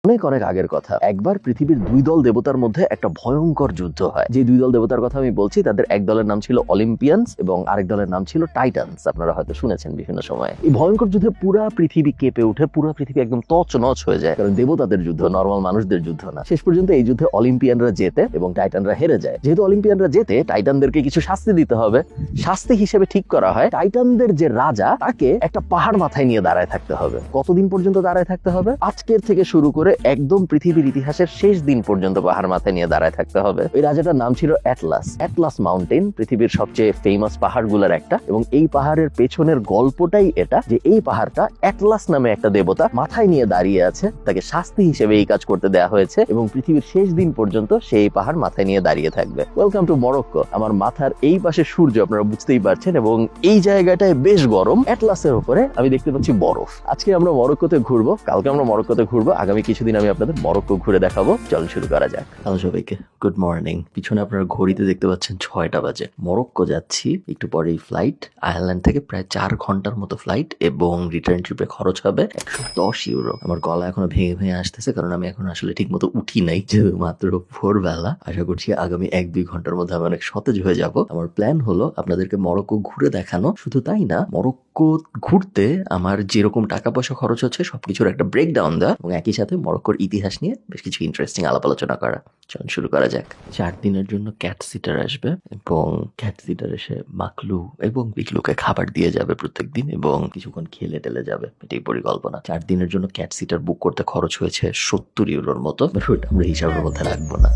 অনেক আগের কথা। একবার পৃথিবীর দুই দল দেবতার মধ্যে একটা ভয়ঙ্কর যুদ্ধ হয়। যে দুই দল দেবতার কথা আমি বলছি তাদের এক দলের নাম ছিল অলিম্পিয়ান্স এবং আরেক দলের নাম ছিল টাইটান্স। আপনারা হয়তো শুনেছেন বিভিন্ন সময়ে। এই ভয়ঙ্কর যুদ্ধে পুরা পৃথিবী কেঁপে উঠে, পুরা পৃথিবী একদম তছনছ হয়ে যায়, কারণ দেবতাদের যুদ্ধ, নর্মাল মানুষদের যুদ্ধ না। শেষ পর্যন্ত এই যুদ্ধে অলিম্পিয়ানরা জেতে এবং টাইটানরা হেরে যায়। যেহেতু অলিম্পিয়ানরা জেতে, টাইটানদেরকে কিছু শাস্তি দিতে হবে। শাস্তি হিসেবে ঠিক করা হয় টাইটানদের যে রাজা, তাকে একটা পাহাড় মাথায় নিয়ে দাঁড়ায় থাকতে হবে। কতদিন পর্যন্ত দাঁড়ায় থাকতে হবে? আজকের থেকে শুরু করে একদম পৃথিবীর ইতিহাসের শেষ দিন পর্যন্ত পাহাড় মাথায় নিয়ে দাঁড়ায় থাকতে হবে। ওই রাজাটার নাম ছিল অ্যাটলাস। অ্যাটলাস মাউন্টেন পৃথিবীর সবচেয়ে ফেমাস পাহাড়গুলোর একটা, এবং এই পাহাড়ের পেছনের গল্পটাই এটা যে এই পাহাড়টা অ্যাটলাস নামে একটা দেবতা মাথায় নিয়ে দাঁড়িয়ে আছে, তাকে শাস্তি হিসেবে এই কাজ করতে দেওয়া হয়েছে এবং পৃথিবীর শেষ দিন পর্যন্ত সেই পাহাড় মাথায় নিয়ে দাঁড়িয়ে থাকবে। Welcome too Morocco. আমার মাথার এই পাশে সূর্য, আপনারা বুঝতেই পারছেন, এবং এই জায়গাটায় বেশ গরম। অ্যাটলাসের উপরে আমি দেখতে পাচ্ছি বরফ। আজকে আমরা মরক্কোতে ঘুরবো, কালকে আমরা মরক্কোতে ঘুরবো, আগামী কিছুদিন আমি আপনাদের মরক্কো ঘুরে দেখাবো। চলুন শুরু করা যাক। হ্যালো সবাইকে, গুড মর্নিং। পিছনে আপনারা ঘড়িতে দেখতে পাচ্ছেন 6টা বাজে। মরক্কো যাচ্ছি, একটু পরেই ফ্লাইট। আয়ারল্যান্ড থেকে প্রায় 4 ঘন্টার মতো ফ্লাইট এবং রিটার্ন ট্রিপে খরচ হবে 110 ইউরো। আমার গলা এখনো ভেঙে আসতেছে, কারণ আমি এখন আসলে ঠিক মতো উঠি নাই, যেহেতু মাত্র ভোরবেলা। আশা করছি আগামী 1-2 ঘন্টার মধ্যে আমি অনেক সতেজ হয়ে যাব। আমার প্ল্যান হলো আপনাদেরকে মরক্কো ঘুরে দেখানো। শুধু তাই না, মরক্কো ঘুরতে আমার যেরকম টাকা পয়সা খরচ হচ্ছে সবকিছুর একটা ব্রেকডাউন দেওয়া, এবং একই সাথে মরক্কোর ইতিহাস নিয়ে বেশ কিছু ইন্টারেস্টিং আলাপ আলোচনা করা। চলুন শুরু করা যাক। 4 দিনের জন্য ক্যাট সিটার আসবে এবং ক্যাট সিটার এসে মাকলু এবং বিকলুকে খাবার দিয়ে যাবে প্রত্যেকদিন, এবং কিছুক্ষণ খেলে টেলে যাবে। এটাই পরিকল্পনা। 4 দিনের জন্য ক্যাট সিটার বুক করতে খরচ হয়েছে 70 ইউরোর মতো, বাট আমরা হিসাবের মধ্যে রাখবো না।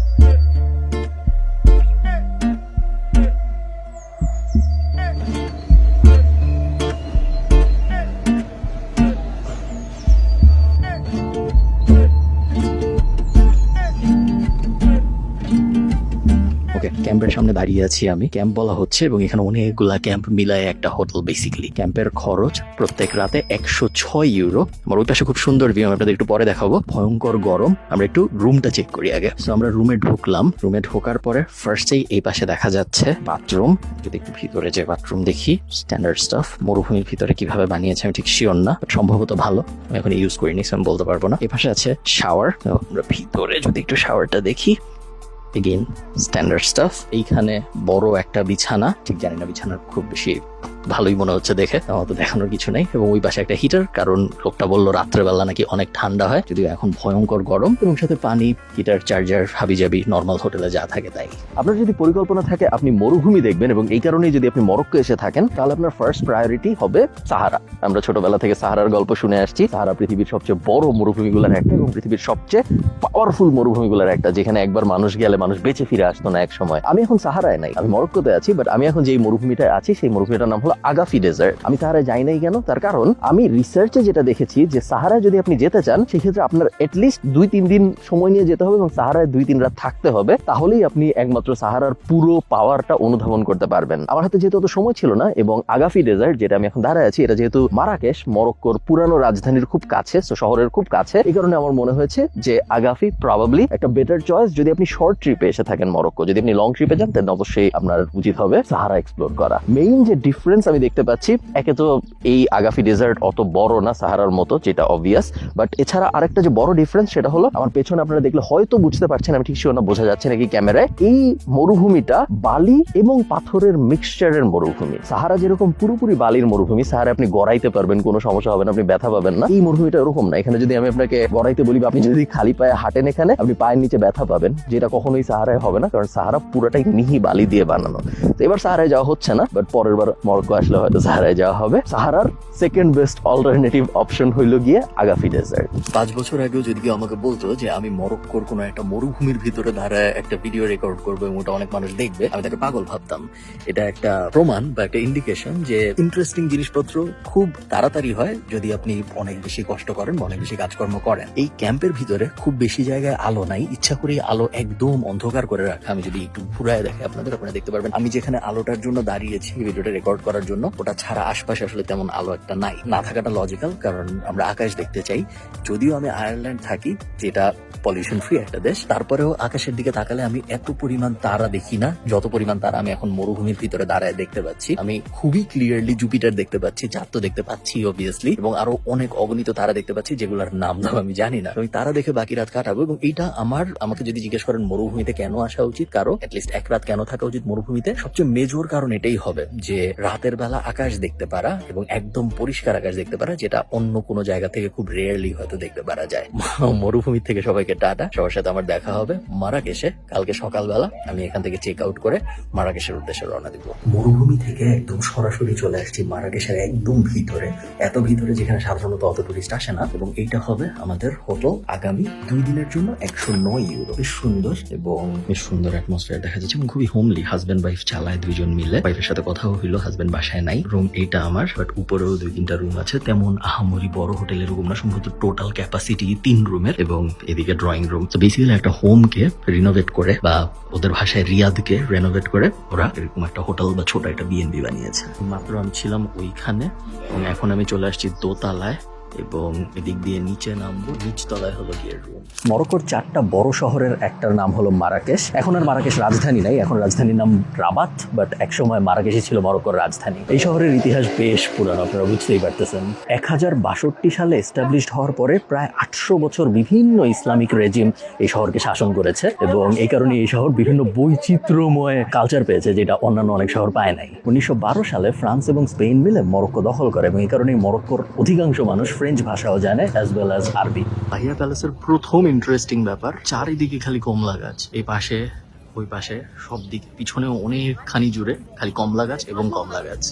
ক্যাম্পের সামনে দাঁড়িয়ে আছি আমি। ক্যাম্প বলা হচ্ছে এবং এখানে অনেকগুলা ক্যাম্প মিলায় একটা হোটেল বেসিক্যালি। ক্যাম্পের খরচ প্রত্যেক রাতে 106 ইউরো। আমার ওই পাশে খুব সুন্দর ভিউ, আমি আপনাদের একটু পরে দেখাবো। ভয়ঙ্কর গরম। আমরা একটু রুমটা চেক করি আগে। সো আমরা রুমে ঢুকলাম। রুমে ঢোকার পরে ফার্স্টেই এই পাশে দেখা যাচ্ছে বাথরুম। যদি একটু ভিতরে যে বাথরুম দেখি, স্ট্যান্ডার্ড স্টাফ। মরুভূমির ভিতরে কিভাবে বানিয়েছে আমি ঠিক শিওর না, সম্ভবত ভালো। আমি এখন ইউজ করিনি, আমি বলতে পারবো না। এই পাশে আছে শাওয়ার। আমরা ভিতরে যদি একটু শাওয়ারটা দেখি, এগেইন স্ট্যান্ডার্ড স্টাফ। এইখানে বড় একটা বিছানা, ঠিক জানি না বিছানার খুব বেশি ভালোই মনে হচ্ছে দেখে, আমার তো দেখানোর কিছু নেই। এবং ওই পাশে একটা হিটার, কারণ লোকটা বললো রাত্রেবেলা নাকি অনেক ঠান্ডা হয়, যদিও এখন ভয়ঙ্কর গরম। এবং সাথে পানি, হিটার, চার্জার, হাবিজাবি, নর্মাল হোটেলে যা থাকে তাই। আপনার যদি পরিকল্পনা থাকে আপনি মরুভূমি দেখবেন, এবং এই কারণেই যদি আপনি মরক্কো এসে থাকেন, তাহলে আপনার ফার্স্ট প্রায়োরিটি হবে সাহারা। আমরা ছোটবেলা থেকে সাহারার গল্প শুনে আসছি। সাহারা পৃথিবীর সবচেয়ে বড় মরুভূমিগুলোর একটা এবং পৃথিবীর সবচেয়ে পাওয়ারফুল মরুভূমিগুলোর একটা, যেখানে একবার মানুষ গেলে মানুষ বেঁচে ফিরে আসতো না এক সময়। আমি এখন সাহারায় নাই, আমি মরক্কোতে আছি, বাট আমি এখন যেই মরুভূমিটায় আছি সেই মরুভূমিটার নাম হলো আগাফি ডেজার্ট। আমি সাহারায় যাই নাই কেন? তার কারণ আমি রিসার্চে যেটা দেখেছি যে সাহারায় যদি আপনি যেতে চান, সেক্ষেত্রে আপনার এটলিস্ট 2-3 দিন সময় নিয়ে যেতে হবে এবং সাহারায় 2-3 রাত থাকতে হবে। তাহলেই আপনি একমাত্র সাহারার পুরো পাওয়ারটা অনুধাবন করতে পারবেন। আমার হাতে যেহেতু অত সময় ছিল না, এবং আগাফি ডেজার্ট যেটা আমি এখন দাঁড়ায় আছি, এটা যেহেতু মারাকেশ, মরক্কোর পুরানো রাজধানীর খুব কাছে, তো শহরের খুব কাছে, এই কারণে আমার মনে হয়েছে যে আগাফি প্রবাবলি একটা বেটার চয়েস যদি আপনি শর্ট ট্রিপে এসে থাকেন মরক্কো। যদি আপনি লং ট্রিপে যান, তাহলে অবশ্যই আপনার উচিত হবে সাহারা এক্সপ্লোর করা। মেইন যে ডিফারেন্স আমি দেখতে পাচ্ছি, একে তো এই আগাফি ডেজার্ট অত বড় না সাহারার মতো, যেটা অবভিয়াস, বাট এছাড়া আরেকটা যে বড় ডিফারেন্স সেটা হলো আমার পেছনে আপনারা দেখলে হয়তো বুঝতে পারছেন, আমি ঠিক শিওর না বোঝা যাচ্ছে নাকি ক্যামেরায়, এই মরুভূমিটা বালি এবং পাথরের মিক্সচারের মরুভূমি। সাহারা যেরকম পুরোপুরি বালির মরুভূমি, সাহারা আপনি গড়াইতে পারবেন, কোনো সমস্যা হবে না, আপনি ব্যথা পাবেন না। এই মরুভূমিটা এরকম না। এখানে যদি আমি আপনাকে গড়াইতে বলি বা আপনি যদি খালি পায়ে হাঁটেন, এখানে আপনি পায়ের নিচে ব্যথা পাবেন, যেটা কখনোই সাহারায় হবে না, কারণ সাহারা পুরোটাই মিহি বালি দিয়ে বানানো। তো এবার সাহারায় যাওয়া হচ্ছে না, বাট পরের বার মরক্কো আসলে হয়তো সাহারায় যাওয়া হবে। সাহারার সেকেন্ড বেস্ট অল্টারনেটিভ অপশন হইল গিয়ে আগাফি ডেজার্ট। 5 বছর আগেও যদি কেউ আমাকে বলতো যে আমি মরক্কোর কোনো একটা মরুভূমির ভিতরে দাঁড়ায় একটা ভিডিও রেকর্ড করবো এবং ওটা অনেক মানুষ দেখবে, আমি তাকে পাগল ভাবতাম। এটা একটা প্রমাণ বা একটা ইন্ডিকেশন যে ইন্টারেস্টিং জিনিসপত্র খুব তাড়াতাড়ি হয় যদি আপনি অনেক বেশি কষ্ট করেন, অনেক বেশি কাজকর্ম করেন। এই ক্যাম্পের ভিতরে খুব বেশি জায়গায় আলো নাই, ইচ্ছা করে আলো একদম অন্ধকার করে রাখা। আমি যদি একটু ঘুরায় দেখে আপনারা দেখতে পারবেন আমি যেখানে আলোটার জন্য দাঁড়িয়েছি ভিডিওটা রেকর্ড করার করার জন্য। ওটা ছাড়া আশপাশে আসলে তেমন আলো একটা নাই, না থাকাটা লজিক্যাল, কারণ আমরা আকাশ দেখতে চাই। যদিও আমি আয়ারল্যান্ড থাকি, যেটা পলিউশন ফ্রি একটা দেশ, তারপরেও আকাশের দিকে তাকালে আমি এত পরিমাণ তারা দেখি না যত পরিমাণ তারা আমি এখন মরুভূমির ভিতরে দাঁড়ায় দেখতে পাচ্ছি। আমি খুবই ক্লিয়ারলি জুপিটার দেখতে পাচ্ছি, চাঁদ তো দেখতে পাচ্ছি অবভিয়াসলি, এবং আরো অনেক অগণিত তারা দেখতে পাচ্ছি যেগুলোর নাম দাম আমি জানি না। আমি তারা দেখে বাকি রাত কাটাবো। এবং এইটা আমাকে যদি জিজ্ঞেস করেন মরুভূমিতে কেন আসা উচিত, কারো অ্যাটলিস্ট এক রাত কেন থাকা উচিত মরুভূমিতে, সবচেয়ে মেজর কারণ এটাই হবে যে রাতের বেলা আকাশ দেখতে পারা এবং একদম পরিষ্কার আকাশ দেখতে পারা, যেটা অন্য কোনো জায়গা থেকে খুব রেয়ারলি হয়তো দেখতে পারা যায়। মরুভূমি থেকে সবাইকে টাটা। সবার সাথে আমার দেখা হবে মারাকেশে কালকে সকালবেলা। আমি এখান থেকে চেক আউট করে মারাকেশের উদ্দেশ্যে রওনা দিব। মরুভূমি থেকে একদম সরাসরি চলে আসছি মারাকেশের একদম ভিতরে, এত ভিতরে যেখানে সাধারণত অত টুরিস্ট আসে না। এবং এইটা হবে আমাদের হোটেল আগামী 2 দিনের জন্য 109 ইউরো। বেশ সুন্দর এবং বেশ সুন্দর অ্যাটমসফিয়ার দেখা যাচ্ছে এবং খুবই হোমলি। হাজবেন্ড ওয়াইফ চালায় 2 জন মিলে। ওয়াইফের সাথে কথাও হইলো, হাজবেন্ড বাসায় নাই। রুম এইটা আমার, বাট উপরেও 2-3টা রুম আছে। তেমন আহামরি বড় হোটেলের রুম না, সম্ভবত টোটাল ক্যাপাসিটি 3 রুমের, এবং এদিকে ড্রয়িং রুম। তো বেসিক্যালি একটা হোমকে রিনোভেট করে, বা ওদের ভাষায় রিয়াদকে রেনোভেট করে ওরা এরকম একটা হোটেল বা ছোট একটা বিএনবি বানিয়েছে। মাত্র আমি ছিলাম ওইখানে এবং এখন আমি চলে আসছি দোতলায় এবং এদিক দিয়ে নিচে নামবো। নিচতলায় হলো গিয়ে রুম। মরক্কোর 4টা বড় শহরের একটার নাম হলো মারাকেশ। এখন আর মারাকেশ রাজধানী নাই, এখন রাজধানীর নাম রাবাত, বাট একসময় মারাকেশই ছিল মরক্কোর রাজধানী। এই শহরের ইতিহাস বেশ পুরানো, আপনারা বুঝতেই পারতেছেন। 1062 সালে এস্টাবলিশড হওয়ার পরে প্রায় 800 বছর বিভিন্ন ইসলামিক রেজিম এই শহরকে শাসন করেছে, এবং এই কারণে এই শহর বিভিন্ন বৈচিত্র্যময় কালচার পেয়েছে, যেটা অন্যান্য অনেক শহর পায় নাই। 1912 সালে ফ্রান্স এবং স্পেন মিলে মরক্কো দখল করে, এবং এই কারণে মরক্কোর অধিকাংশ মানুষ ফ্রেঞ্চ ভাষাও জানে অ্যাজ ওয়েল অ্যাজ আরবি। বাহিয়া প্যালেসের প্রথম ইন্টারেস্টিং ব্যাপার, চারিদিকে খালি কমলা গাছ। এই পাশে, ওই পাশে, সব দিকে, পিছনেও অনেকখানি জুড়ে খালি কমলা গাছ এবং কমলা গাছ।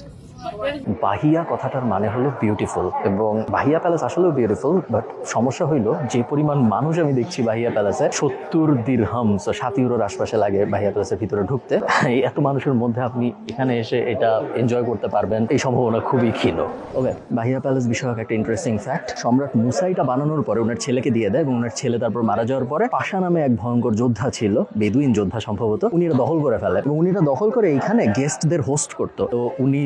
বাহিয়া কথাটার মানে হলো বিউটিফুল, এবং বাহিয়া প্যালেস আসলেও বিউটিফুল, বাট সমস্যা হইলো যে পরিমাণ মানুষ আমি দেখছি বাহিয়া প্যালেসে, 70 দিরহাম, 7 ইউরোর আশপাশে লাগে বাহিয়া প্যালেসের ভিতরে ঢুকতে। এই এত মানুষের মধ্যে আপনি এখানে এসে এটা এনজয় করতে পারবেন এই সম্ভাবনা খুবই ক্ষীণ। ওকে, বাহিয়া প্যালেস বিষয়ক একটা ইন্টারেস্টিং ফ্যাক্ট, সম্রাট মুসাইটা বানানোর পরে ওনার ছেলেকে দিয়ে দেয়, এবং ওনার ছেলে তারপর মারা যাওয়ার পরে পাশা নামে এক ভয়ঙ্কর যোদ্ধা ছিল, বেদুইন যোদ্ধা সম্ভবত, উনি এটা দখল করে ফেলে, এবং উনি এটা দখল করে এইখানে গেস্টদের হোস্ট করতো। তো উনি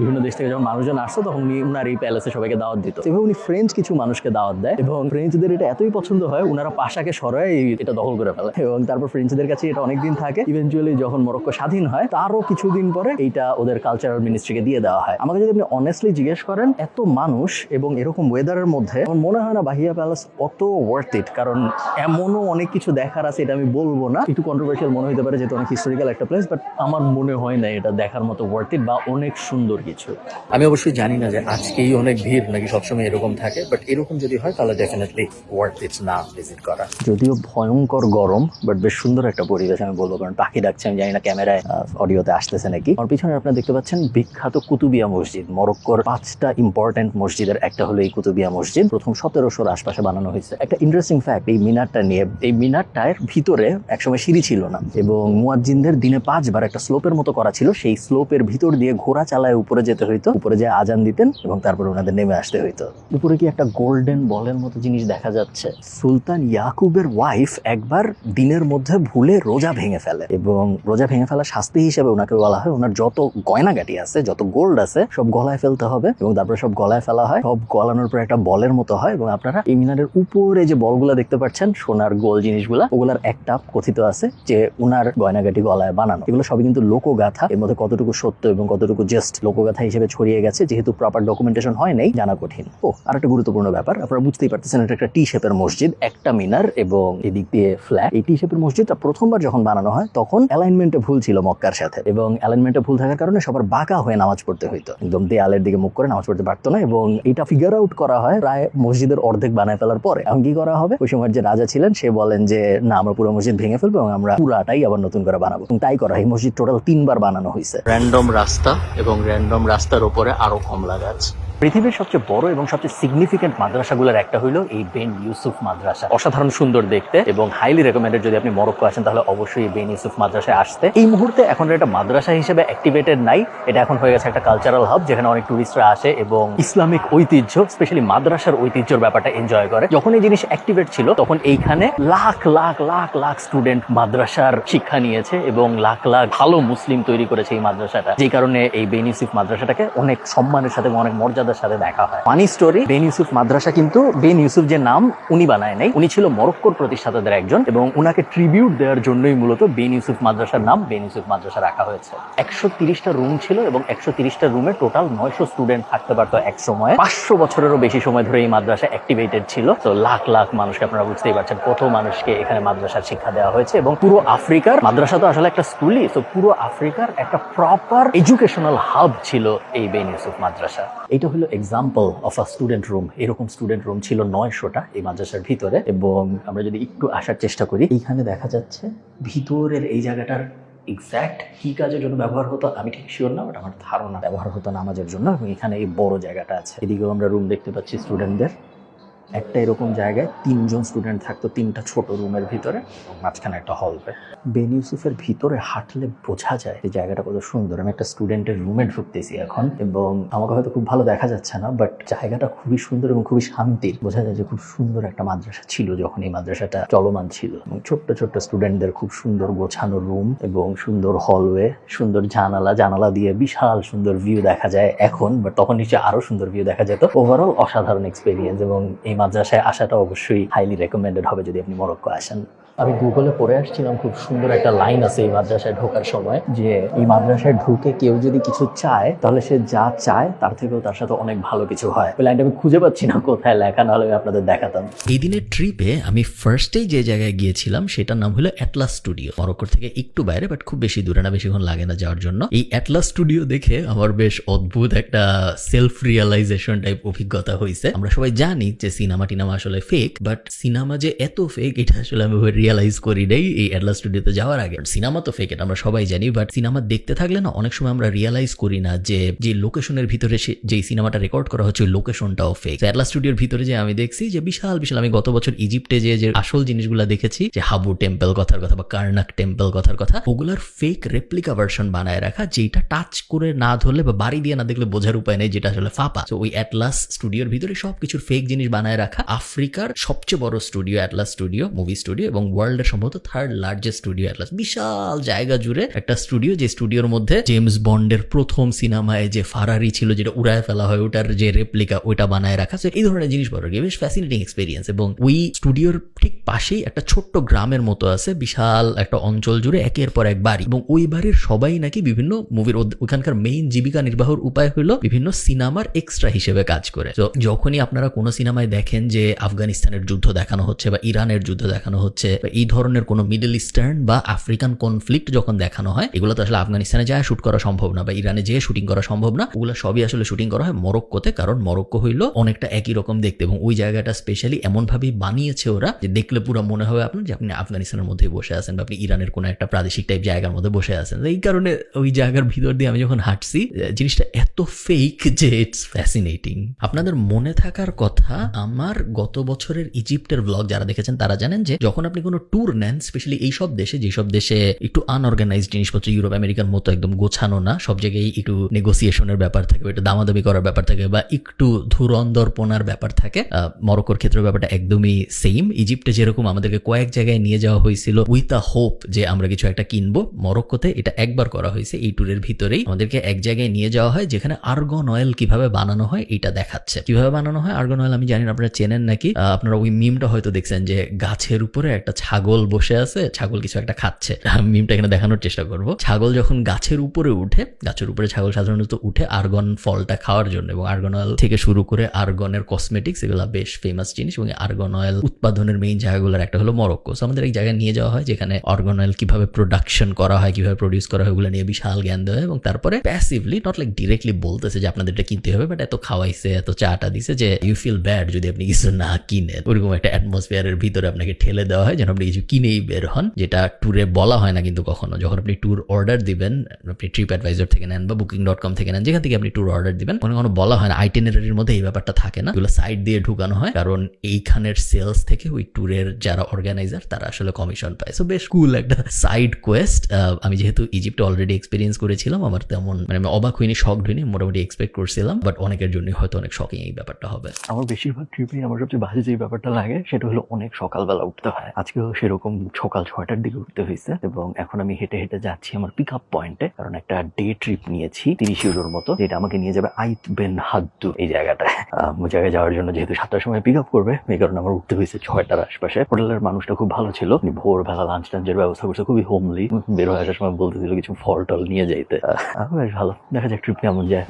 বিভিন্ন দেশ থেকে যখন মানুষজন আসতো তখন উনি উনার এই প্যালেসে সবাইকে দাওয়াত দিত। এভাবে উনি ফ্রেঞ্চ কিছু মানুষকে দাওয়াত দেয়, এবং ফ্রেঞ্চদের এটা এতই পছন্দ হয় উনারা পাশাকে সরায় এটা দখল করে ফেলে, এবং তারপর ফ্রেঞ্চদের কাছে এটা অনেকদিন থাকে। ইভেনচুয়ালি যখন মরক্কো স্বাধীন হয় তারও কিছুদিন পরে এইটা ওদের কালচারাল মিনিস্ট্রিকে দিয়ে দেওয়া হয়। আমাকে যদি আপনি অনেস্টলি জিজ্ঞেস করেন, এত মানুষ এবং এরকম ওয়েদারের মধ্যে আমার মনে হয় না বাহিয়া প্যালেস অত ওয়ার্থ ইট, কারণ এমনও অনেক কিছু দেখার আছে, এটা আমি বলবো না, একটু কন্ট্রোভার্সিয়াল মনে হতে পারে যেহেতু অনেক হিস্টোরিক্যাল একটা প্লেস, বাট আমার মনে হয় না এটা দেখার মতো ওয়ার্থ ইট বা অনেক সুন্দর কিছু। আমি অবশ্যই জানি না যে আজকেই অনেক ভিড় নাকি সবসময় এরকম থাকে, বাট এরকম যদি হয় তাহলে ডেফিনেটলি ওয়ার্থ ইট না ভিজিট করা। যদিও ভয়ঙ্কর গরম, বাট বেশ সুন্দর একটা পরিবেশ আমি বলবো, কারণ পাখি ডাকছে, আমি জানি না ক্যামেরায় অডিওতে আসতেছে নাকি। আমার পিছনে আপনারা দেখতে পাচ্ছেন বিখ্যাত কুতুবিয়া মসজিদ। মরক্কোর 5টা ইম্পর্টেন্ট মসজিদের একটা হলো এই কুতুবিয়া মসজিদ, প্রথম 1700-র আশপাশে বানানো হয়েছে। একটা ইন্টারেস্টিং ফ্যাক্ট এই মিনারটা নিয়ে, এই মিনারটার ভিতরে একসময় সিঁড়ি ছিল না, এবং মুয়াজ্জিনদের দিনে 5 বার একটা স্লোপের মতো করা ছিল, সেই স্লোপের ভিতর দিয়ে ঘোড়া চালায় উপরে যেতে হইতো, উপরে যে আজান দিতেন এবং তারপর ওনাদের নেমে আসতে হইতো। উপরে কি একটা গোল্ডেন বলের মতো জিনিস দেখা যাচ্ছে। সুলতান ইয়াকুবের ওয়াইফ একবার দিনের মধ্যে ভুলে রোজা ভেঙে ফেলে, এবং রোজা ভেঙে ফেলার শাস্তি হিসেবে ওনাকে বলা হয় ওনার যত গয়নাগাটি আছে, যত গোল্ড আছে সব গলায় ফেলতে হবে, এবং তারপরে সব গলায় ফেলা হয়। সব গলানোর পর একটা বলের মতো হয়, এবং আপনারা এই মিনারের উপরে যে বলগুলা দেখতে পাচ্ছেন, সোনার গোল জিনিসগুলা, ওগুলার একটা কথিত আছে যে উনার গয়নাগাটি গলায় বানানো। এগুলো সবই কিন্তু লোকগাথা, এর মধ্যে কতটুকু সত্য এবং কতটুকু জাস্ট লোকগাথা হিসেবে ছড়িয়ে গেছে, যেহেতু প্রপার ডকুমেন্টেশন হয় নাই, জানা কঠিন। আর একটা গুরুত্বপূর্ণ ব্যাপার, আপনারা বুঝতেই পারতেছেন, এটা একটা টি শেপের মসজিদ, একটা মিনার এবং এদিক দিয়ে ফ্ল্যাট। এই টি শেপের মসজিদটা প্রথমবার যখন বানানো হয় তখন অ্যালাইনমেন্টে ভুল ছিল মক্কার সাথে, এবং অ্যালাইনমেন্টে ভুল থাকার কারণে সবার বাঁকা হয়ে নামাজ পড়তে হইতো, একদম দেয়ালের দিকে মুখ করে নামাজ পড়তে পারতো না, এবং এটা ফিগার আউট করা হয় প্রায় মসজিদের অর্ধেক বানায় ফেলার পরে। এখন কি করা হবে, ওই সময়ের যে রাজা ছিলেন সে বলেন যে না, আমরা পুরো মসজিদ ভেঙে ফেলবো এবং আমরা পুরাটাই আবার নতুন করে বানাবো, এবং তাই করা। এই মসজিদ টোটাল 3 বার বানানো হয়েছে। র্যান্ডম রাস্তা এবং র্যান্ডম রাস্তার উপরে আরো কমলা গাছ। পৃথিবীর সবচেয়ে বড় এবং সবচেয়ে সিগনিফিকেন্ট মাদ্রাসাগুলোর একটা হলো এই বেন ইউসুফ মাদ্রাসা। অসাধারণ সুন্দর দেখতে এবং হাইলি রেকমেন্ডেড। যদি আপনি মরক্কো আসেন তাহলে অবশ্যই বেন ইউসুফ মাদ্রাসায় আসতে। এই মুহূর্তে এখন এটা মাদ্রাসা হিসেবে অ্যাক্টিভেটেড নাই, এটা এখন হয়ে গেছে একটা কালচারাল হাব যেখানে অনেক টুরিস্টরা আসে এবং ইসলামিক ঐতিহ্য স্পেশালি মাদ্রাসার ঐতিহ্যের ব্যাপারটা এনজয় করে। যখন এই জিনিস অ্যাক্টিভেট ছিল তখন এইখানে লাখ লাখ লাখ লাখ স্টুডেন্ট মাদ্রাসার শিক্ষা নিয়েছে এবং লাখ লাখ ভালো মুসলিম তৈরি করেছে এই মাদ্রাসাটা, যে কারণে এই বেন ইউসুফ মাদ্রাসাটাকে অনেক সম্মানের সাথে অনেক মর্যাদার সাথে দেখা হয়। ফানি স্টোরি, বেন ইউসুফ মাদ্রাসা কিন্তু বেন ইউসুফ যে নাম উনি বানায় নাই, উনি ছিল মরক্কোর প্রতিষ্ঠাতাদের একজন এবং উনাকে ট্রিবিউট দেওয়ার জন্যই মূলত বেন ইউসুফ মাদ্রাসার নাম বেন ইউসুফ মাদ্রাসা রাখা হয়েছে। 130টা রুম ছিল এবং 130টা রুমে টোটাল 900 স্টুডেন্ট থাকতে পারতো এক সময়। 500 বছরেরও বেশি সময় ধরে এই মাদ্রাসা অ্যাক্টিভেটেড ছিল। তো লাখ লাখ মানুষকে, আপনারা বুঝতেই পারছেন কত মানুষকে এখানে মাদ্রাসার শিক্ষা দেওয়া হয়েছে এবং পুরো আফ্রিকার, মাদ্রাসা তো আসলে একটা স্কুলই, তো পুরো আফ্রিকার একটা প্রপার এডুকেশনাল হাব ছিল এই বেন ইউসুফ মাদ্রাসা। এটা হলো example of a student room. এরকম স্টুডেন্ট রুম ছিল 900টা এই মাদ্রাসার ভিতরে। এবং আমরা যদি একটু আসার চেষ্টা করি, এইখানে দেখা যাচ্ছে ভিতরের এই জায়গাটার এক্স্যাক্ট কি কাজের জন্য ব্যবহার হতো আমি ঠিক শিওর না, বাট আমার ধারণা ব্যবহার হতো নামাজের জন্য। এবং এখানে এই বড় জায়গাটা আছে, এদিকেও আমরা রুম দেখতে পাচ্ছি স্টুডেন্টদের। একটা এরকম জায়গায় 3 জন স্টুডেন্ট থাকতো 3টা ছোট রুমের ভিতরে, মাঝখানে একটা হলওয়ে। বেন ইউসুফের ভিতরে হাঁটলে বোঝা যায় এই জায়গাটা কত সুন্দর। আমি একটা স্টুডেন্টের রুমে ঢুকতেছি এখন এবং আমাকে হয়তো খুব ভালো দেখা যাচ্ছে না, বাট জায়গাটা খুবই সুন্দর এবং খুবই শান্তির। বোঝা যায় যে খুব সুন্দর একটা মাদ্রাসা ছিল যখন এই মাদ্রাসাটা চলমান ছিল। এবং ছোট্ট ছোট্ট স্টুডেন্টদের খুব সুন্দর গোছানো রুম এবং সুন্দর হলওয়ে, সুন্দর জানালা দিয়ে বিশাল সুন্দর ভিউ দেখা যায় এখন, বাট তখন নিচে আরো সুন্দর ভিউ দেখা যেত। ওভারঅল অসাধারণ এক্সপিরিয়েন্স এবং এই মাদ্রাসায় আসাটা অবশ্যই হাইলি রেকমেন্ডেড হবে যদি আপনি মরক্কো আসেন। আমি গুগলে পড়ে আসছিলাম, খুব সুন্দর একটা লাইন আছে এই মাদ্রাসায় ঢোকার সময়, যে এই মাদ্রাসায় ঢুকে কেউ যদি কিছু চায় তাহলে সে যা চায় তার থেকেও তার সাথে অনেক ভালো কিছু হয়। ওই লাইনটা আমি খুঁজে পাচ্ছি না কোথায় লেখা, নাহলে আমি আপনাদের দেখাতাম। এই দিনের ট্রিপে আমি ফার্স্টেই যে জায়গায় গিয়েছিলাম সেটার নাম হলো অ্যাটলাস স্টুডিও। মরক্কোর থেকে একটু বাইরে, বাট খুব বেশি দূরে না, বেশিক্ষণ লাগে না যাওয়ার জন্য। এই অ্যাটলাস স্টুডিও দেখে আমার বেশ অদ্ভুত একটা সেলফ রিয়েলাইজেশন টাইপ অভিজ্ঞতা হয়েছে। আমরা সবাই জানি যে সিনেমা টিনেমা আসলে ফেক, বাট সিনেমা যে এত ফেক এটা আসলে আমি রিয়েলাইজ করি নাই এই অ্যাটলাস স্টুডিওতে যাওয়ার আগে। সিনেমা তো ফেক, এটা আমরা সবাই জানি, বাট সিনেমা দেখতে থাকলে না অনেক সময় আমরা রিয়েলাইজ করি না যে লোকেশনের ভিতরে যে সিনেমাটা রেকর্ড করা হচ্ছে লোকেশনটাও ফেক। অ্যাটলাস স্টুডিওর ভিতরে যে আমি দেখছি যে বিশাল বিশাল, আমি গত বছর ইজিপ্টে যে আসল জিনিসগুলো দেখেছি, যে হাবু টেম্পল কথার কথা বা কার্নাক টেম্পল কথার কথা, ওগুলার ফেক রেপ্লিকা ভার্সন বানায় রাখা, যেটা টাচ করে না ধরলে বা বাড়ি দিয়ে না দেখলে বোঝার উপায় নেই যেটা আসলে ফাঁপা। তো ওই অ্যাটলাস স্টুডিওর ভিতরে সবকিছুর ফেক জিনিস বানায় রাখা। আফ্রিকার সবচেয়ে বড় studio Atlas studio, movie studio, এবং ওয়ার্ল্ডের সম্ভবত 3rd লার্জেস্ট স্টুডিও অ্যাটলাস। বিশাল জায়গা জুড়ে একটা স্টুডিও, যে স্টুডিওর মধ্যে জেমস বন্ডের প্রথম সিনেমায় যে ফারারি ছিল যেটা উড়ায় ফেলা হয়, ওটার যে রেপ্লিকা ওইটা বানায় রাখা। এই ধরনের জিনিস বড় বেশ ফ্যাসিনেটিং এক্সপিরিয়েন্স। এবং ওই স্টুডিওর ঠিক পাশেই একটা ছোট্ট গ্রামের মতো আছে, বিশাল একটা অঞ্চল জুড়ে একের পর এক বাড়ি, এবং ওই বাড়ির সবাই নাকি বিভিন্ন মুভির, ওখানকার মেইন জীবিকা নির্বাহের উপায় হলো বিভিন্ন সিনেমার এক্সট্রা হিসেবে কাজ করে। তো যখনই আপনারা কোনো সিনেমায় দেখেন যে আফগানিস্তানের যুদ্ধ দেখানো হচ্ছে বা ইরানের যুদ্ধ দেখানো হচ্ছে বা এই ধরনের কোনো মিডল ইস্টার্ন বা আফ্রিকান কনফ্লিক্ট যখন দেখানো হয়, এগুলো তো আসলে আফগানিস্তানে যায় শুট করা সম্ভব না বা ইরানে যেয়ে শুটিং করা সম্ভব না, ওগুলো সবই আসলে শুটিং করা হয় মরক্কোতে, কারণ মরক্কো হইলো অনেকটা একই রকম দেখতে। এবং ওই জায়গাটা স্পেশালি এমন ভাবেই বানিয়েছে ওরা যে দেখলে পুরো মনে হবে আপনার যে আপনি আফগানিস্তানের মধ্যে বসে আছেন বা আপনি ইরানের কোনো একটা প্রাদেশিক টাইপ জায়গার মধ্যে বসে আছেন। এই কারণে ওই জায়গার ভিতর দিয়ে আমি যখন হাঁটছি, জিনিসটা এত ফেক যে ইটস ফ্যাসিনেটিং। আপনাদের মনে থাকার কথা, আমার গত বছরের ইজিপ্টের ব্লগ যারা দেখেছেন তারা জানেন যে যখন আপনি কোনো ট্যুর নেন, স্পেশালি এইসব দেশে, যেসব দেশে একটু আনঅর্গানাইজড জিনিসপত্র, ইউরোপ আমেরিকার মতো একদম গোছানো না, সব জায়গায় একটু নেগোসিয়েশনের ব্যাপার থাকে, একটু দামাদামি করার ব্যাপার থাকে বা একটু ধুরন্দরপনার ব্যাপার থাকে। মরক্কোর ক্ষেত্রে ব্যাপারটা একদমই সেম। ইজিপ্টে যেরকম আমাদেরকে কয়েক জায়গায় নিয়ে যাওয়া হয়েছিল উইথ আ হোপ যে আমরা কিছু একটা কিনবো, মরক্কোতে এটা একবার করা হয়েছে। এই ট্যুরের ভিতরেই আমাদেরকে এক জায়গায় নিয়ে যাওয়া হয় যেখানে আর্গন অয়েল কিভাবে বানানো হয় এটা দেখাচ্ছে। কিভাবে বানানো হয় আর্গন অয়েল আমি জানি না, আপনারা চেনেন নাকি? আপনারা ওই মিমটা হয়তো দেখছেন যে গাছের উপরে একটা ছাগল বসে আছে, ছাগল কিছু একটা খাচ্ছে। মিমটা এখানে দেখানোর চেষ্টা করব। ছাগল যখন গাছের উপরে উঠে, গাছের উপরে ছাগল সাধারণত উঠে আর্গন ফলটা খাওয়ার জন্য, এবং আর্গন অয়েল থেকে শুরু করে আর্গনের কসমেটিক্স, এগুলো বেশ ফেমাস জিনিস। এবং আর্গন অয়েল উৎপাদনের মেইন জায়গা জায়গাগুলোর একটা হলো মরক্কো। So আমাদের এই জায়গায় নিয়ে যাওয়া হয় যেখানে অর্গানয়েল কিভাবে প্রোডাকশন করা হয়, কিভাবে প্রডিউস করা হয়, ওগুলো নিয়ে বিশাল জ্ঞান দেওয়া হয় এবং তারপরে প্যাসিভলি, নট লাইক ডিরেক্টলি বলতেছে যে আপনাদের এটা কিনতে হবে, বাট এত খাওয়াইছে, এত চাটা দিছে যে ইউ ফিল ব্যাড যদি আপনি কিছু না কিনেন। ওরকম একটা অ্যাটমসফিয়ারের ভিতরে আপনাকে ঠেলে দেওয়া হয় যেন আপনি কিছু কিনেই বের হন, যেটা ট্যুরে বলা হয় না কিন্তু কখনো। যখন আপনি ট্যুর অর্ডার দিবেন, আপনি ট্রিপ অ্যাডভাইজার থেকে নেন বা Booking.com থেকে নেন, যেখান থেকে আপনি ট্যুর অর্ডার দিবেন, কোনো বলা হয় না, আইটিনারির মধ্যে এই ব্যাপারটা থাকে না, এগুলো সাইড দিয়ে ঢুকানো হয়, কারণ এইখানের সেলস থেকে ওই ট্যুরের যারা অর্গানাইজার তারা আসলে কমিশন পায়। সো বেশ কুল একটা সাইড কোয়েস্ট। আমি যেহেতু ইজিপ্টে অলরেডি এক্সপিরিয়েন্স করেছিলাম, আমার তেমন মানে আমি অবাক হইনি, শক হইনি, মোটামুটি এক্সপেক্ট করছিলাম, বাট অনেকের জন্য হয়তো অনেক শকিং এই ব্যাপারটা হবে। আমার বেশিরভাগ ট্রিপে আমার সবচেয়ে বাজে যে ব্যাপারটা লাগে সেটা হলো অনেক সকালবেলা উঠতে হয়। আজকেও সেরকম সকাল 6টার দিকে উঠতে হয়েছে এবং এখন আমি হেঁটে হেঁটে যাচ্ছি আমার পিক আপ পয়েন্টে, কারণ একটা ডে ট্রিপ নিয়েছি 30 ইউরোর মতো, যেটা আমাকে নিয়ে যাবে আইত বেন হাদ্দু এই জায়গাটায়। ওই জায়গায় যাওয়ার জন্য যেহেতু 7টার সময় পিক আপ করবে, এই কারণে আমার উঠতে হয়েছে 6টার আশপাশে। হোটেলের মানুষটা খুব ভালো ছিল, উনি ভোরবেলা লাঞ্চ টাঞ্চের ব্যবস্থা করছে, খুবই হোমলি। বের হয়ে আসার সময় বলতেছিল কিছু ফল টল নিয়ে যাইতে। বেশ ভালো, দেখা যাক ট্রিপ কেমন যায়।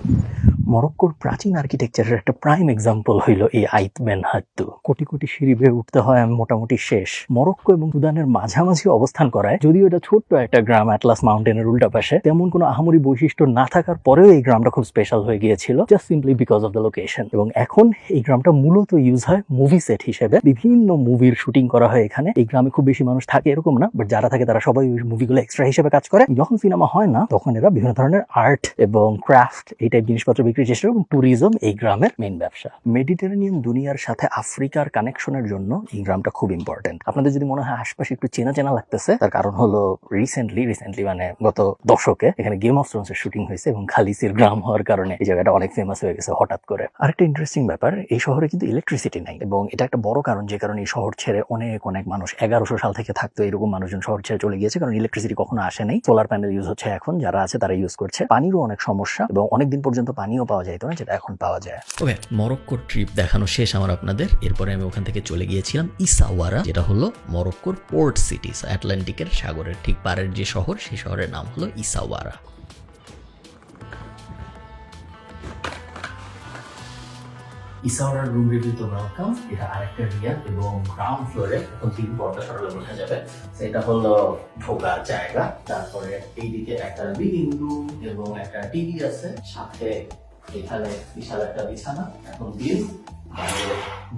মরক্কোর প্রাচীন আর্কিটেকচারের একটা প্রাইম এক্সাম্পল হইলো এই আইত বেন হাদ্দু। কোটি কোটি সিঁড়ি বেয়ে উঠতে হয়, আমি মোটামুটি শেষ। মরক্কো এবং সুদানের মাঝামাঝি অবস্থান করায়, যদিও এটা ছোট্ট একটা গ্রাম অ্যাটলাস মাউন্টেনের উল্টা পাশে, তেমন কোনো আহামরি বৈশিষ্ট্য না থাকার পরেও এই গ্রামটা খুব স্পেশাল হয়ে গিয়েছিল, just simply because of the location. এবং এখন এই গ্রামটা মূলত ইউজ হয় মুভি সেট হিসেবে, বিভিন্ন মুভির শুটিং করা হয় এখানে। এই গ্রামে খুব বেশি মানুষ থাকে এরকম না, বাট যারা থাকে তারা সবাই ওই মুভিগুলো এক্সট্রা হিসেবে কাজ করে। যখন সিনেমা হয় না তখন এরা বিভিন্ন ধরনের আর্ট এবং ক্রাফট এই টাইপ জিনিসপত্র বিক্রির চেষ্টা এবং ট্যুরিজম এই গ্রামের মেইন ব্যবসা। মেডিটেরেনিয়ান দুনিয়ার সাথে আফ্রিকার কানেকশনের জন্য এই গ্রামটা খুব ইম্পর্টেন্ট। আপনাদের যদি মনে হয় আশপাশে একটু চেনা চেনা লাগতেছে, তার কারণ হলো রিসেন্টলি মানে গত দশকে এখানে গেম অফ থ্রোনস এর শুটিং হয়েছে এবং খালিসির গ্রাম হওয়ার কারণে এই জায়গাটা অনেক ফেমাস হয়ে গেছে হঠাৎ করে। আরেকটা ইন্টারেস্টিং ব্যাপার, এই শহরে কিন্তু ইলেকট্রিসিটি নাই এবং এটা একটা বড় কারণ যে কারণে এই শহর ছেড়ে অনেক মানুষ 1100 সাল থেকে থাকতো এরকম মানুষজন শহর ছেড়ে চলে গিয়েছে, কারণ ইলেকট্রিসিটি কখনো আসে নাই। সোলার প্যানেল ইউজ হচ্ছে এখন, যারা আছে তারা ইউজ করছে। পানিরও অনেক সমস্যা এবং অনেকদিন পর্যন্ত পানিও পাওয়া যাইতো না, যেটা এখন পাওয়া যায়। ওকে, মরক্কোর ট্রিপ দেখানো শেষ আমার আপনাদের। এরপরে আমি ওখান থেকে চলে গিয়েছিলাম ইসাওয়ারা, যেটা হলো মরক্কোর পোর্ট সিটি, আটলান্টিকের সাগরের ঠিক পারের যে শহর, সেই শহরের নাম হলো ইসাওয়ারা। ইসাওয়ারার রুম রিভিউতে ওয়েলকাম। এটা আরেকটা রিয়াদ এবং গ্রাউন্ড ফ্লোরে এখন 3 পর্দা সরলে বোঝা যাবে, সেটা হলো ঢোকার জায়গা। তারপরে এইদিকে একটা লিভিং রুম এবং একটা টিভি আছে, সাথে এখানে বিশাল একটা বিছানা। এখন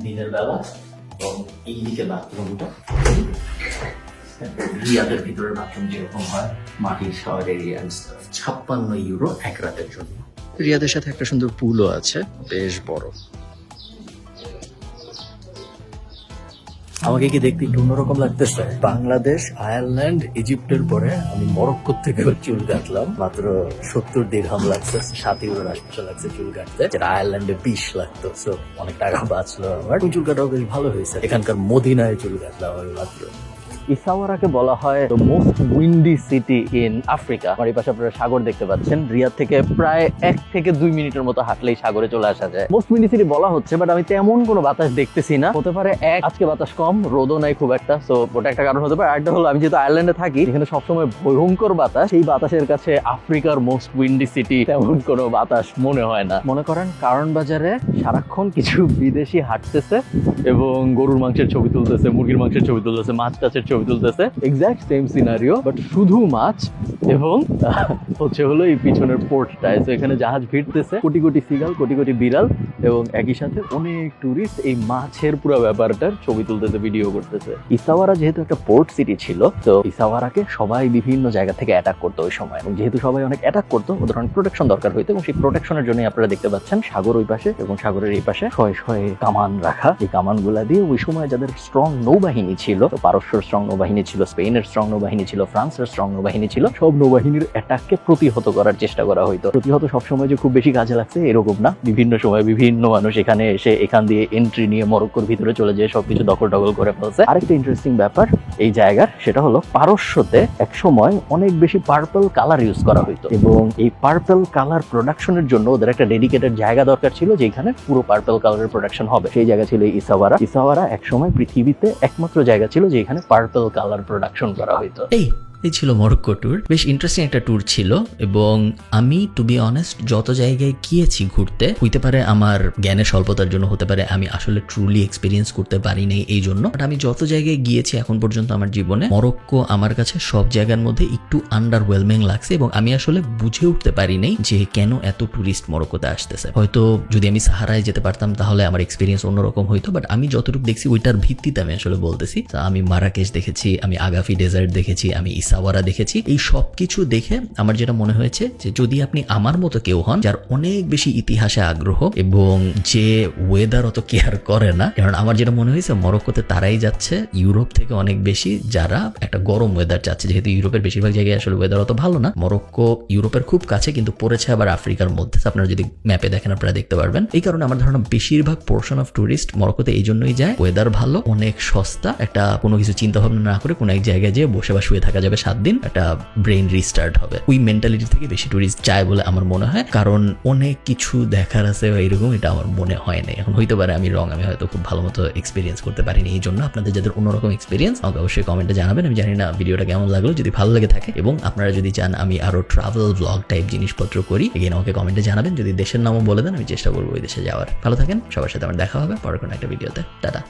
দিনের বেলা এবং এইদিকে বাথরুমটা রিয়াদের ভিতরে বাথরুম যেরকম হয়, মাটির শাওয়ার এরিয়া। 56 ইউরো এক রাতের জন্য। রিয়াদের সাথে একটা সুন্দর পুলও আছে, বেশ বড়। আমাকে কি দেখতে একটু অন্যরকম লাগতেছে? বাংলাদেশ, আয়ারল্যান্ড, ইজিপ্টের পরে আমি মরক্কো থেকে চুল কাটলাম। মাত্র 70 দিরহাম লাগছে, 7 ইউরোর আশপাশে লাগছে চুল কাটতে, যেটা আয়ারল্যান্ডে 20 লাগতো। সো অনেক টাকা বাঁচলো আমার। চুল কাটাও বেশ ভালো হয়েছে। এখানকার মদিনায় চুল কাটলাম আমি মাত্র। ইসাওয়ারাকে বলা হয় the most Windy city in Africa. আমার এই পাশে আপনারা সাগর দেখতে পাচ্ছেন। রিয়াদ থেকে প্রায় 1 থেকে 2 মিনিটের মতো হাঁটলেই সাগরে চলে আসা যায়। মোস্ট উইন্ডি সিটি বলা হচ্ছে, বাট আমি তেমন কোনো বাতাস দেখতেছি না। হতে পারে আজকে বাতাস কম, রোদও নাই খুব একটা, সো ওটা একটা কারণ হতে পারে। আরেকটা হলো আমি যেহেতু আয়ারল্যান্ডে থাকি, এখানে সবসময় ভয়ঙ্কর বাতাস। সেই বাতাসের কাছে আফ্রিকার মোস্ট উইন্ডি সিটি তেমন কোনো বাতাস মনে হয় না। মনে করেন কারণ বাজারে সারাক্ষণ কিছু বিদেশি হাঁটতেছে এবং গরুর মাংসের ছবি তুলতেছে, মুরগির মাংসের ছবি তুলতেছে, মাছ টাছের ছবি তুলতেছে, এক্সাক্ট সেম সিনারিও, বাট শুধু মাছ এবং হচ্ছে হলো এই পিছনের পোর্টটায়। তো এখানে জাহাজ ভিড়তেছে, কোটি কোটি সিগাল, কোটি কোটি বিড়াল এবং একই সাথে অনেক টুরিস্ট এই মাছের পুরো ব্যাপারটার ছবি তুলতেছে, ভিডিও করতেছে। ইসাওয়ারা যেহেতু একটা পোর্ট সিটি ছিল, তো ইসাওয়ারাকে সবাই বিভিন্ন জায়গা থেকে অ্যাটাক করতো ওই সময়, এবং যেহেতু সবাই অনেক অ্যাটাক করতো, ওদের অনেক প্রোটেকশন দরকার হইতো, এবং সেই প্রোটেকশনের জন্য আপনারা দেখতে পাচ্ছেন সাগর ওই পাশে এবং সাগরের এই পাশে শয়ে কামান রাখা। এই কামানগুলা দিয়ে ওই সময় যাদের স্ট্রং নৌবাহিনী ছিল, পারস্যের স্ট্রং নৌবাহিনী ছিল, স্পেনের স্ট্রং নৌবাহিনী ছিল, ফ্রান্সের স্ট্রং নৌবাহিনী ছিল, সব নৌবাহিনীর অ্যাটাককে প্রতিহত করার চেষ্টা করা হইতো। প্রতিহত সবসময় যে খুব বেশি কাজে লাগছে এরকম না, বিভিন্ন সময় বিভিন্ন মানুষ এখানে এসে এখান দিয়ে এন্ট্রি নিয়ে মরক্কোর ভিতরে চলে যেয়ে সবকিছু দখল করে ফেলছে। আরেকটা ইন্টারেস্টিং ব্যাপার এই জায়গার, সেটা হলো পারস্যতে এক সময় অনেক বেশি পার্পল কালার ইউজ করা হইতো এবং এই পার্পল কালার প্রোডাকশনের জন্য ওদের একটা ডেডিকেটেড জায়গা দরকার ছিল যেখানে পুরো পার্পল কালারের প্রোডাকশন হবে। সেই জায়গা ছিল ইসাওয়ারা। ইসাওয়ারা এক সময় পৃথিবীতে একমাত্র জায়গা ছিল যেখানে পার্পল কালার প্রোডাকশন করা হইতো। এই এই ছিল মরক্কো ট্যুর। বেশ ইন্টারেস্টিং একটা ট্যুর ছিল এবং আমি টু বি অনেস্ট যত জায়গায় গিয়েছি ঘুরতে, হইতে পারে আমার জ্ঞানের স্বল্পতার জন্য, হতে পারে আমি আসলে ট্রুলি এক্সপিরিয়েন্স করতে পারি নাই এই জন্য, বাট আমি যত জায়গায় গিয়েছি এখন পর্যন্ত আমার জীবনে, মরক্কো আমার কাছে সব জায়গার মধ্যে একটু আন্ডারওয়েলমিং লাগছে এবং আমি আসলে বুঝে উঠতে পারি নাই যে কেন এত ট্যুরিস্ট মরক্কোতে আসতেছে। হয়তো যদি আমি সাহারায় যেতে পারতাম তাহলে আমার এক্সপিরিয়েন্স অন্যরকম হইতো, বাট আমি যতটুকু দেখছি ওইটার ভিত্তিতে আমি আসলে বলতেছি। আমি মারাকেশ দেখেছি, আমি আগাফি ডেজার্ট দেখেছি, আমি ইসাওয়ারা দেখেছি। এই সব কিছু দেখে আমার যেটা মনে হয়েছে যে যদি আপনি আমার মতো কেউ হন যার অনেক বেশি ইতিহাসে আগ্রহ এবং যে ওয়েদার অত কেয়ার করে না, কারণ আমার যেটা মনে হয়েছে মরক্কোতে তারাই যাচ্ছে ইউরোপ থেকে অনেক বেশি যারা একটা গরম ওয়েদার চাচ্ছে, যেহেতু ইউরোপের বেশিরভাগ জায়গায় আসলে ওয়েদার অত ভালো না। মরক্কো ইউরোপের খুব কাছে কিন্তু পড়েছে আবার আফ্রিকার মধ্যে, আপনারা যদি ম্যাপে দেখেন আপনারা দেখতে পারবেন। এই কারণে আমার ধারণা বেশিরভাগ পোর্শন অফ টুরিস্ট মরক্কোতে এই জন্যই যায়, ওয়েদার ভালো, অনেক সস্তা, একটা কোনো কিছু চিন্তা ভাবনা না করে কোনো এক জায়গায় যেয়ে বসে বা শুয়ে থাকা যাবে 7 দিন, একটা ব্রেইন রিস্টার্ট হবে। ওই মেন্টালিটি থেকে বেশি টুরিস্ট যায় বলে আমার মনে হয়, কারণ অনেক কিছু দেখার আছে এরকম, এটা আমার মনে হয় না। এখন হইতে পারে আমি রং, আমি হয়তো খুব ভালো মতো এক্সপিরিয়েন্স করতে পারিনি। এই জন্য আপনাদের যাদের অন্যরকম এক্সপিরিয়েন্স আমাকে অবশ্যই কমেন্টে জানাবেন। আমি জানি না ভিডিওটা কেমন লাগলো, যদি ভালো লেগে থাকে এবং আপনারা যদি চান আমি আরো ট্রাভেল ব্লগ টাইপ জিনিসপত্র করি, এগেন আমাকে কমেন্টে জানাবেন। যদি দেশের নামও বলে দেন আমি চেষ্টা করবো ওই দেশে যাওয়ার। ভালো থাকেন, সবার সাথে আমার দেখা হবে পরের কোনো একটা ভিডিওতে। টাটা।